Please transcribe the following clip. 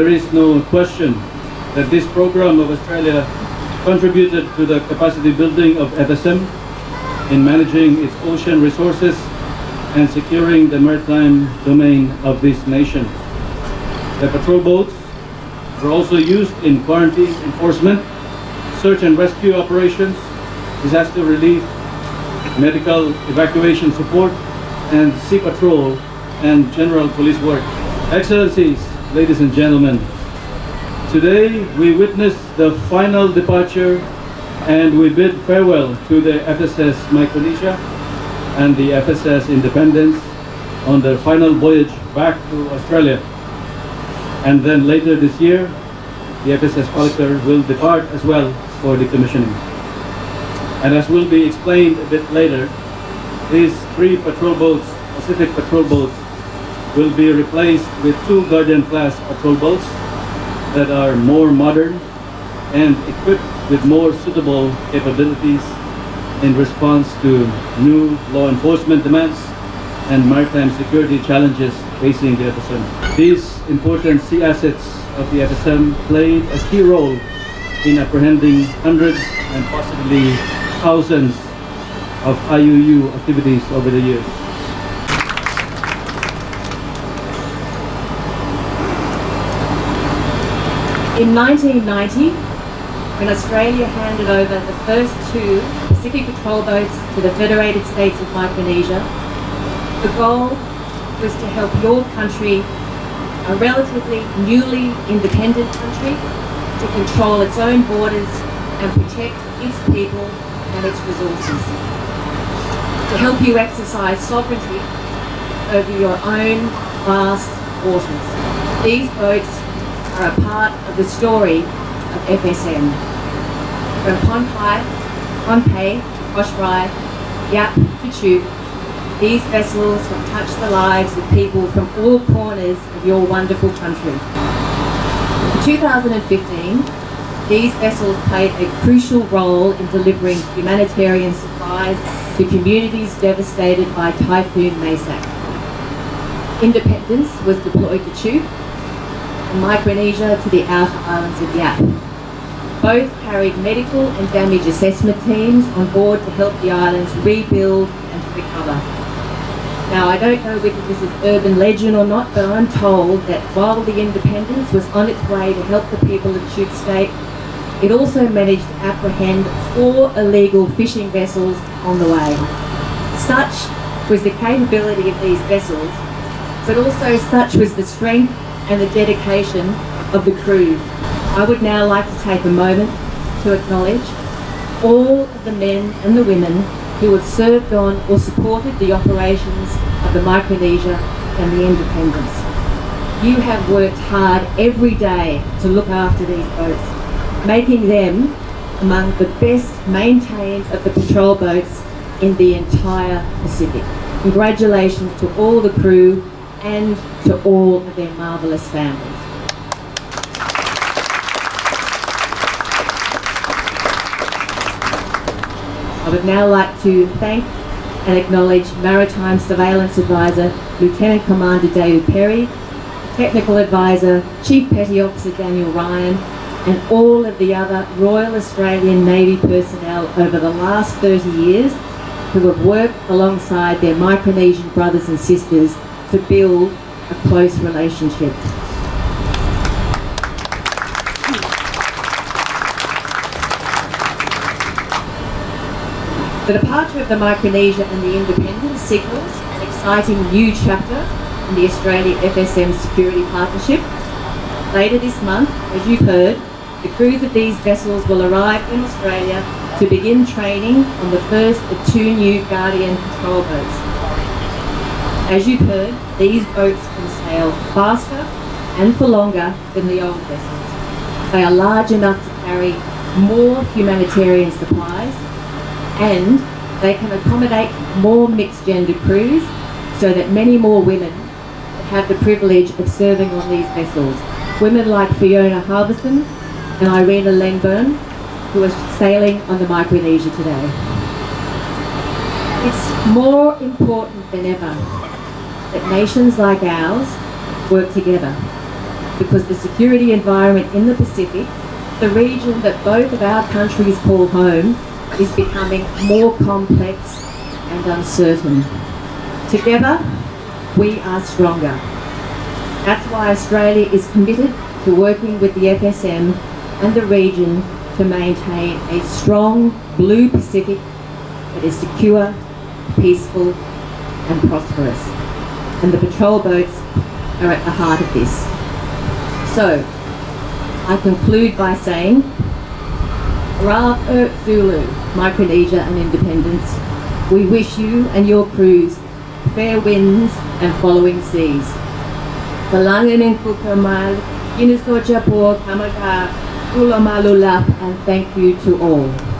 there is no question that this program of Australia contributed to the capacity building of FSM in managing its ocean resources and securing the maritime domain of this nation. The patrol boats were also used in quarantine enforcement, search and rescue operations, disaster relief, medical evacuation support, and sea patrol and general police work. Excellencies, ladies and gentlemen, today we witness the final departure and we bid farewell to the FSS Micronesia and the FSS Independence on their final voyage back to Australia. And then later this year, the FSS Falkner will depart as well for decommissioning. And as will be explained a bit later, these 3 patrol boats, Pacific patrol boats, will be replaced with 2 Guardian-class patrol boats that are more modern and equipped with more suitable capabilities in response to new law enforcement demands and maritime security challenges facing the FSM. These important sea assets of the FSM played a key role in apprehending hundreds and possibly thousands of IUU activities over the years. In 1990, when Australia handed over the first 2 Pacific patrol boats to the Federated States of Micronesia, the goal was to help your country, a relatively newly independent country, to control its own borders and protect its people and its resources. To help you exercise sovereignty over your own vast waters. These boats are a part of the story of FSM. From Pohnpei, Koshrai, Yap to Chuuk, these vessels have touched the lives of people from all corners of your wonderful country. In 2015, these vessels played a crucial role in delivering humanitarian supplies to communities devastated by Typhoon Maysak. Independence was deployed to Chuuk, and Micronesia to the outer islands of Yap. Both carried medical and damage assessment teams on board to help the islands rebuild and recover. Now, I don't know whether this is urban legend or not, but I'm told that while the Independence was on its way to help the people of Chuuk State, it also managed to apprehend 4 illegal fishing vessels on the way. Such was the capability of these vessels, but also such was the strength and the dedication of the crews. I would now like to take a moment to acknowledge all of the men and the women who have served on or supported the operations of the Micronesia and the Independence. You have worked hard every day to look after these boats, making them among the best maintained of the patrol boats in the entire Pacific. Congratulations to all the crew and to all of their marvellous families. I would now like to thank and acknowledge Maritime Surveillance Advisor Lieutenant Commander David Perry, Technical Advisor Chief Petty Officer Daniel Ryan, and all of the other Royal Australian Navy personnel over the last 30 years who have worked alongside their Micronesian brothers and sisters to build a close relationship. The departure of the Micronesia and the Independence signals an exciting new chapter in the Australia FSM Security Partnership. Later this month, as you've heard, the crews of these vessels will arrive in Australia to begin training on the first of 2 new Guardian patrol boats. As you've heard, these boats can sail faster and for longer than the old vessels. They are large enough to carry more humanitarian supplies, and they can accommodate more mixed gender crews so that many more women have the privilege of serving on these vessels. Women like Fiona Harbison and Irina Langburn, who are sailing on the Micronesia today. It's more important than ever that nations like ours work together. because the security environment in the Pacific, the region that both of our countries call home, is becoming more complex and uncertain. Together, we are stronger. That's why Australia is committed to working with the FSM and the region to maintain a strong blue Pacific that is secure, peaceful and prosperous. And the patrol boats are at the heart of this. So, I conclude by saying, Ra Zulu, Micronesia and independence, we wish you and your crews fair winds and following seas. Kalanganin kukamal, Inisoja po kamaga, Ulamalulap, and thank you to all.